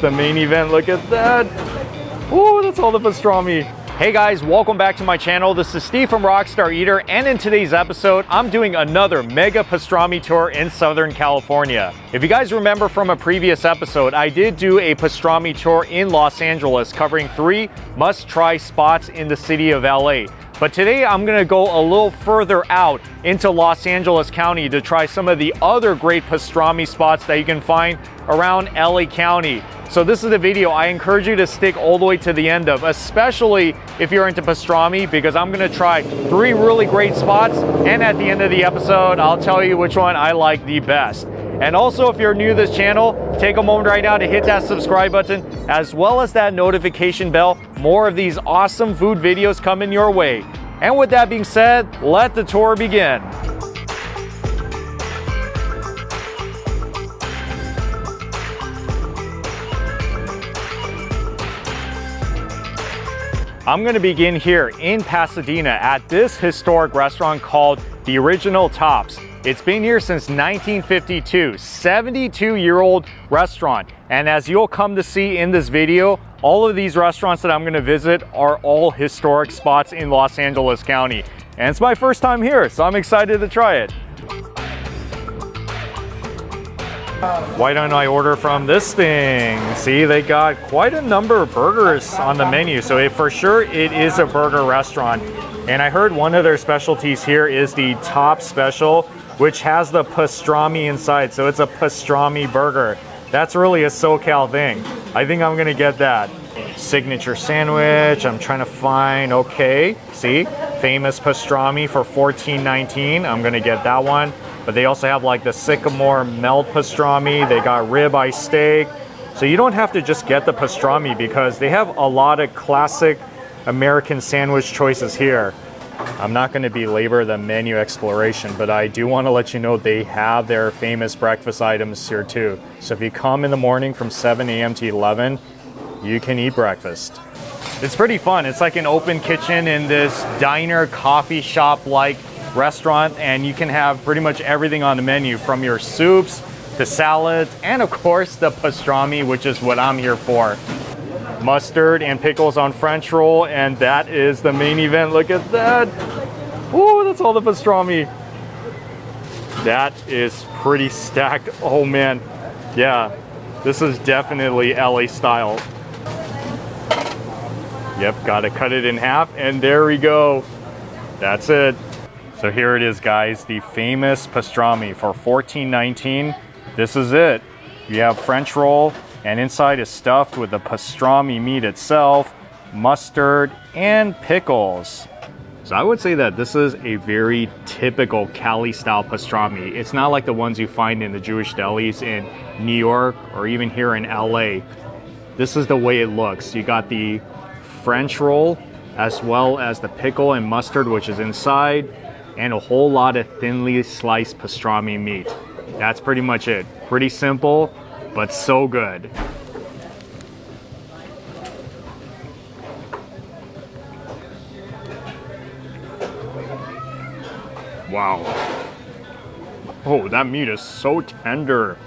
The main event, look at that. Ooh, that's all the pastrami. Hey guys, welcome back to my channel. This is Steve from Rockstar Eater, and in today's episode, I'm doing another mega pastrami tour in Southern California. If you guys remember from a previous episode, I did do a pastrami tour in Los Angeles covering 3 must-try spots in the city of LA. But today I'm gonna go a little further out into Los Angeles County to try some of the other great pastrami spots that you can find around LA County. So this is the video I encourage you to stick all the way to the end of, especially if you're into pastrami, because I'm gonna try 3 really great spots, and at the end of the episode, I'll tell you which one I like the best. And also, if you're new to this channel, take a moment right now to hit that subscribe button, as well as that notification bell. More of these awesome food videos coming your way. And with that being said, let the tour begin. I'm gonna begin here in Pasadena at this historic restaurant called The Original Tops. It's been here since 1952, 72-year-old restaurant. And as you'll come to see in this video, all of these restaurants that I'm gonna visit are all historic spots in Los Angeles County. And it's my first time here, so I'm excited to try it. Why don't I order from this thing? See, they got quite a number of burgers on the menu, so for sure it is a burger restaurant. And I heard one of their specialties here is the top special, which has the pastrami inside, so it's a pastrami burger. That's really a SoCal thing. I think I'm gonna get that. Signature sandwich, I'm trying to find, okay, see, famous pastrami for $14.19. I'm gonna get that one. But they also have like the sycamore melt pastrami. They got ribeye steak. So you don't have to just get the pastrami, because they have a lot of classic American sandwich choices here. I'm not going to belabor the menu exploration, but I do want to let you know they have their famous breakfast items here too. So if you come in the morning from 7 a.m. to 11, you can eat breakfast. It's pretty fun. It's like an open kitchen in this diner coffee shop like restaurant, and you can have pretty much everything on the menu, from your soups to salads, and of course the pastrami, which is what I'm here for. Mustard and pickles on French roll, and that is the main event. Look at that. Ooh, that's all the pastrami. That is pretty stacked. Oh man, yeah, this is definitely LA style. Yep, gotta cut it in half, and there we go. That's it. So here it is, guys, the famous pastrami for $14.19. This is it. You have French roll, and inside is stuffed with the pastrami meat itself, mustard, and pickles. So I would say that this is a very typical Cali-style pastrami. It's not like the ones you find in the Jewish delis in New York or even here in LA. This is the way it looks. You got the French roll, as well as the pickle and mustard, which is inside, and a whole lot of thinly sliced pastrami meat. That's pretty much it. Pretty simple, but so good. Wow. Oh, that meat is so tender.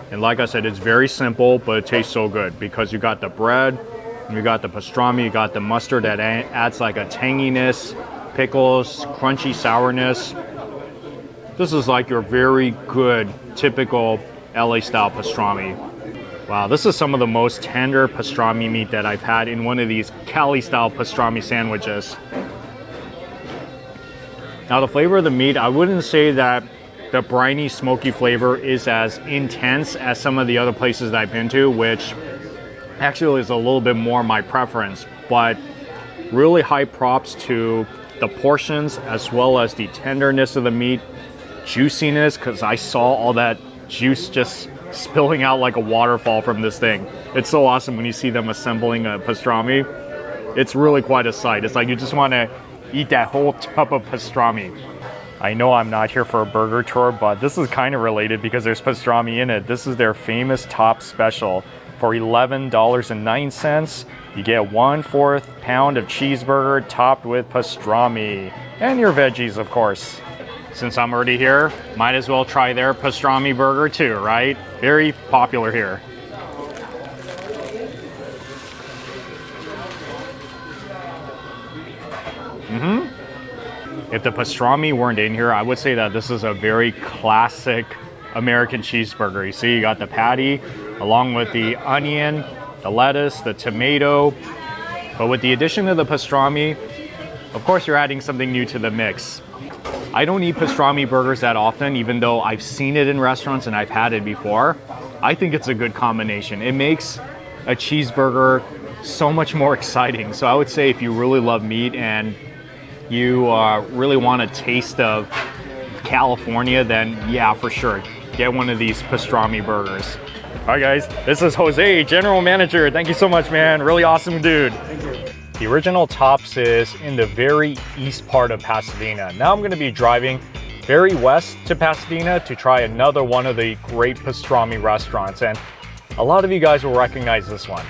And like I said, it's very simple, but it tastes so good because you got the bread, you got the pastrami, you got the mustard that adds like a tanginess, pickles, crunchy sourness. This is like your very good, typical LA style pastrami. Wow, this is some of the most tender pastrami meat that I've had in one of these Cali style pastrami sandwiches. Now the flavor of the meat, I wouldn't say that the briny, smoky flavor is as intense as some of the other places that I've been to, which actually is a little bit more my preference, but really high props to the portions as well as the tenderness of the meat, juiciness, because I saw all that juice just spilling out like a waterfall from this thing. It's so awesome when you see them assembling a pastrami. It's really quite a sight. It's like you just want to eat that whole tub of pastrami. I know I'm not here for a burger tour, but this is kind of related because there's pastrami in it. This is their famous top special. For $11.09, you get 1/4 pound of cheeseburger topped with pastrami. And your veggies, of course. Since I'm already here, might as well try their pastrami burger too, right? Very popular here. If the pastrami weren't in here, I would say that this is a very classic American cheeseburger. You see, you got the patty along with the onion, the lettuce, the tomato. But with the addition of the pastrami, of course, you're adding something new to the mix. I don't eat pastrami burgers that often, even though I've seen it in restaurants and I've had it before. I think it's a good combination. It makes a cheeseburger so much more exciting. So I would say if you really love meat and you really want a taste of California, then yeah, for sure, get one of these pastrami burgers. All right, guys, this is Jose, General Manager. Thank you so much, man. Really awesome dude. Thank you. The original Tops is in the very east part of Pasadena. Now I'm going to be driving very west to Pasadena to try another one of the great pastrami restaurants, and a lot of you guys will recognize this one.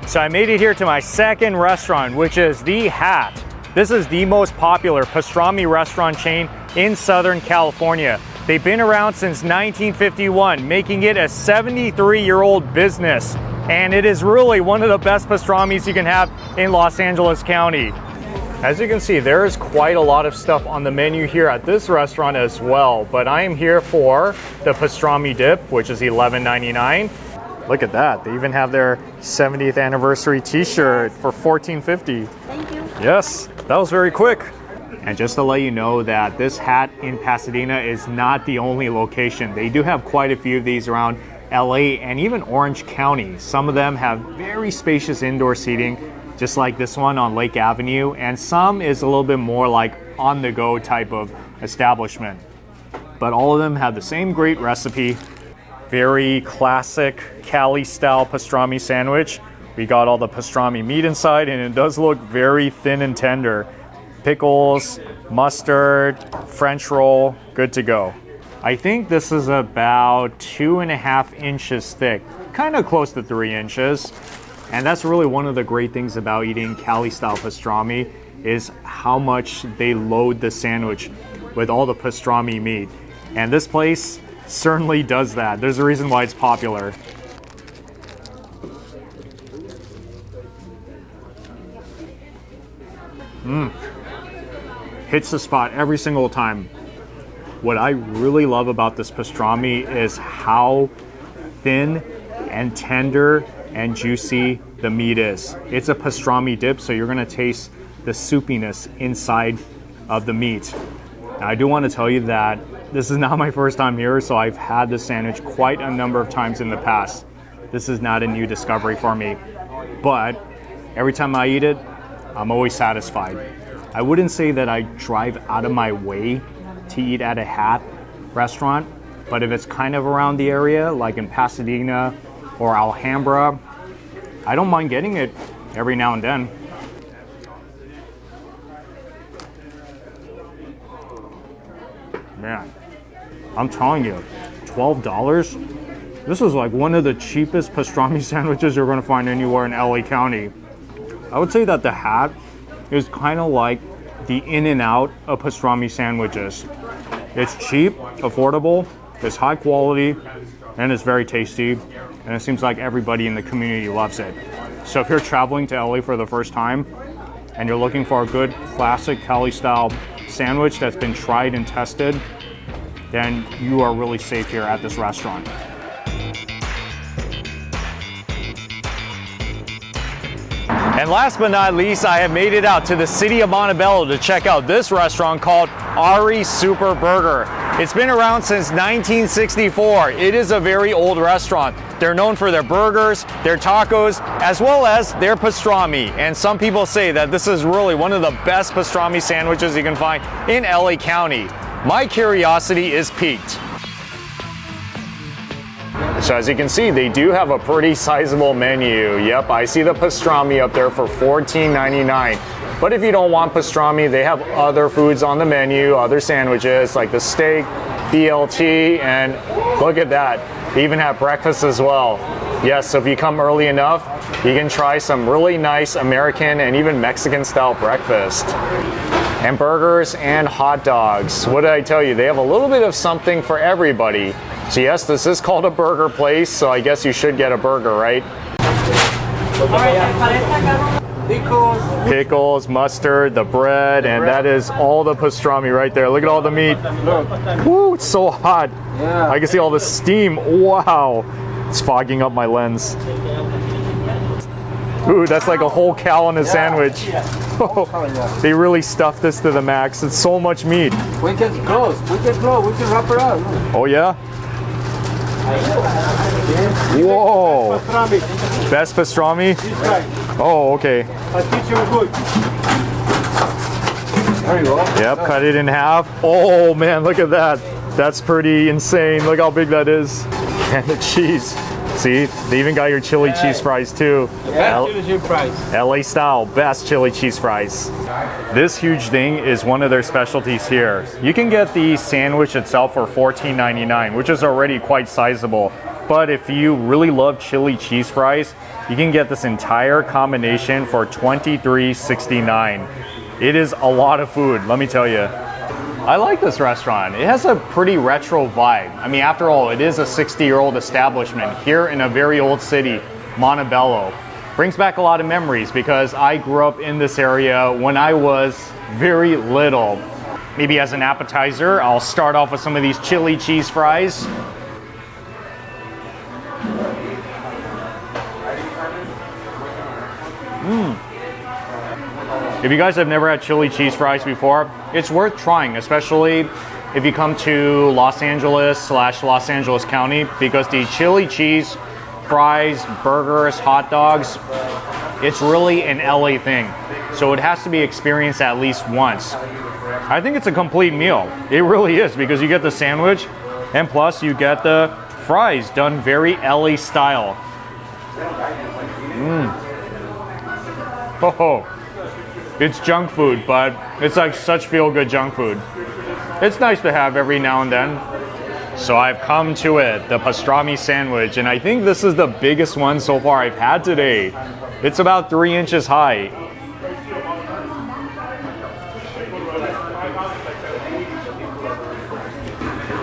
So I made it here to my second restaurant, which is The Hat. This is the most popular pastrami restaurant chain in Southern California. They've been around since 1951, making it a 73-year-old business. And it is really one of the best pastramis you can have in Los Angeles County. As you can see, there is quite a lot of stuff on the menu here at this restaurant as well. But I am here for the pastrami dip, which is $11.99. Look at that. They even have their 70th anniversary t-shirt for $14.50. Thank you. Yes, that was very quick. And just to let you know that this Hat in Pasadena is not the only location. They do have quite a few of these around LA and even Orange County. Some of them have very spacious indoor seating, just like this one on Lake Avenue. And some is a little bit more like on-the-go type of establishment. But all of them have the same great recipe. Very classic Cali-style pastrami sandwich. We got all the pastrami meat inside, and it does look very thin and tender. Pickles, mustard, French roll, good to go. I think this is about 2.5 inches thick, kind of close to 3 inches. And that's really one of the great things about eating Cali-style pastrami is how much they load the sandwich with all the pastrami meat. And this place certainly does that. There's a reason why it's popular. Hits the spot every single time. What I really love about this pastrami is how thin and tender and juicy the meat is. It's a pastrami dip, so you're gonna taste the soupiness inside of the meat. Now, I do want to tell you that this is not my first time here, so I've had this sandwich quite a number of times in the past. This is not a new discovery for me, but every time I eat it, I'm always satisfied. I wouldn't say that I drive out of my way to eat at a Hat restaurant, but if it's kind of around the area, like in Pasadena or Alhambra, I don't mind getting it every now and then. Man, I'm telling you, $12? This is like one of the cheapest pastrami sandwiches you're gonna find anywhere in LA County. I would say that the Hat is kind of like the In-N-Out of pastrami sandwiches. It's cheap, affordable, it's high quality, and it's very tasty. And it seems like everybody in the community loves it. So if you're traveling to LA for the first time and you're looking for a good classic Cali-style sandwich that's been tried and tested, then you are really safe here at this restaurant. And last but not least, I have made it out to the city of Montebello to check out this restaurant called Ari Super Burger. It's been around since 1964. It is a very old restaurant. They're known for their burgers, their tacos, as well as their pastrami. And some people say that this is really one of the best pastrami sandwiches you can find in LA County. My curiosity is piqued. So as you can see, they do have a pretty sizable menu. Yep, I see the pastrami up there for $14.99. But if you don't want pastrami, they have other foods on the menu, other sandwiches like the steak, BLT, and look at that. They even have breakfast as well. Yes, so if you come early enough, you can try some really nice American and even Mexican style breakfast. And burgers and hot dogs. What did I tell you? They have a little bit of something for everybody. So yes, this is called a burger place, so I guess you should get a burger, right? Pickles, mustard, the bread, and that is all the pastrami right there. Look at all the meat. Woo, it's so hot. Yeah. I can see all the steam. Wow. It's fogging up my lens. Ooh, that's like a whole cow on a sandwich. They really stuffed this to the max. It's so much meat. We can close. We can wrap it up. Oh yeah? Whoa. Best pastrami? Oh, okay. I'll teach you good. There you go. Yep, cut it in half. Oh man, look at that. That's pretty insane. Look how big that is. And the cheese. See, they even got your chili cheese fries too. Chili cheese fries. LA style, best chili cheese fries. This huge thing is one of their specialties here. You can get the sandwich itself for $14.99, which is already quite sizable. But if you really love chili cheese fries, you can get this entire combination for $23.69. It is a lot of food, let me tell you. I like this restaurant. It has a pretty retro vibe. I mean, after all, it is a 60-year-old establishment here in a very old city, Montebello. Brings back a lot of memories because I grew up in this area when I was very little. Maybe as an appetizer, I'll start off with some of these chili cheese fries. If you guys have never had chili cheese fries before, it's worth trying, especially if you come to Los Angeles / Los Angeles County, because the chili cheese fries, burgers, hot dogs, it's really an LA thing. So it has to be experienced at least once. I think it's a complete meal. It really is, because you get the sandwich and plus you get the fries done very LA style. Oh. It's junk food, but it's like such feel-good junk food. It's nice to have every now and then. So I've come to it, the pastrami sandwich, and I think this is the biggest one so far I've had today. It's about 3 inches high.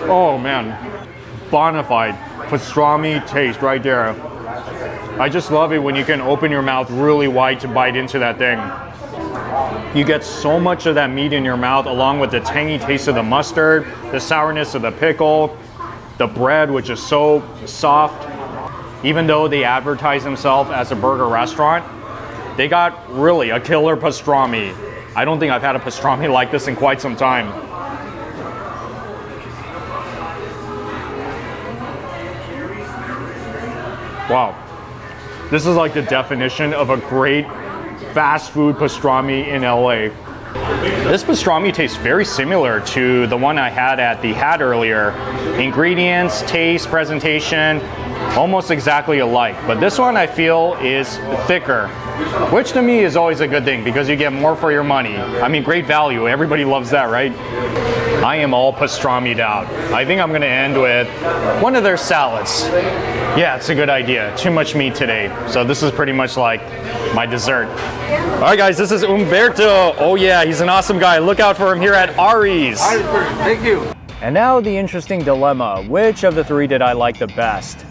Oh man, bonafide pastrami taste right there. I just love it when you can open your mouth really wide to bite into that thing. You get so much of that meat in your mouth, along with the tangy taste of the mustard, the sourness of the pickle, the bread, which is so soft. Even though they advertise themselves as a burger restaurant, they got really a killer pastrami. I don't think I've had a pastrami like this in quite some time. Wow. This is like the definition of a great fast food pastrami in LA. This pastrami tastes very similar to the one I had at the Hat earlier. Ingredients, taste, presentation, almost exactly alike. But this one I feel is thicker, which to me is always a good thing because you get more for your money. I mean, great value. Everybody loves that, right? I am all pastrami'd out. I think I'm gonna end with one of their salads. Yeah, it's a good idea. Too much meat today. So this is pretty much like my dessert. All right, guys, this is Umberto. Oh yeah, he's an awesome guy. Look out for him here at Ari's. Thank you. And now the interesting dilemma. Which of the three did I like the best?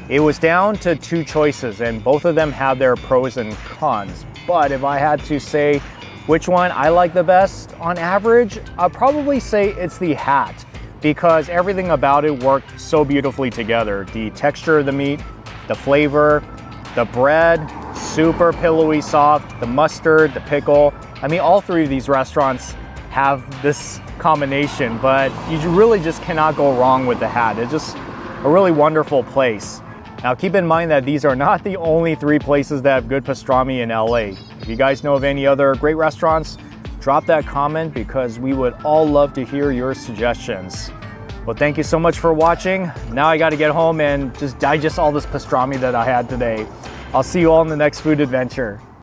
It was down to two choices, and both of them have their pros and cons. But if I had to say which one I like the best on average, I'd probably say it's the Hat, because everything about it worked so beautifully together. The texture of the meat, the flavor, the bread, super pillowy soft, the mustard, the pickle. I mean, all three of these restaurants have this combination, but you really just cannot go wrong with the Hat. It's just a really wonderful place. Now keep in mind that these are not the only three places that have good pastrami in LA. If you guys know of any other great restaurants, drop that comment because we would all love to hear your suggestions. Well, thank you so much for watching. Now I gotta get home and just digest all this pastrami that I had today. I'll see you all in the next food adventure.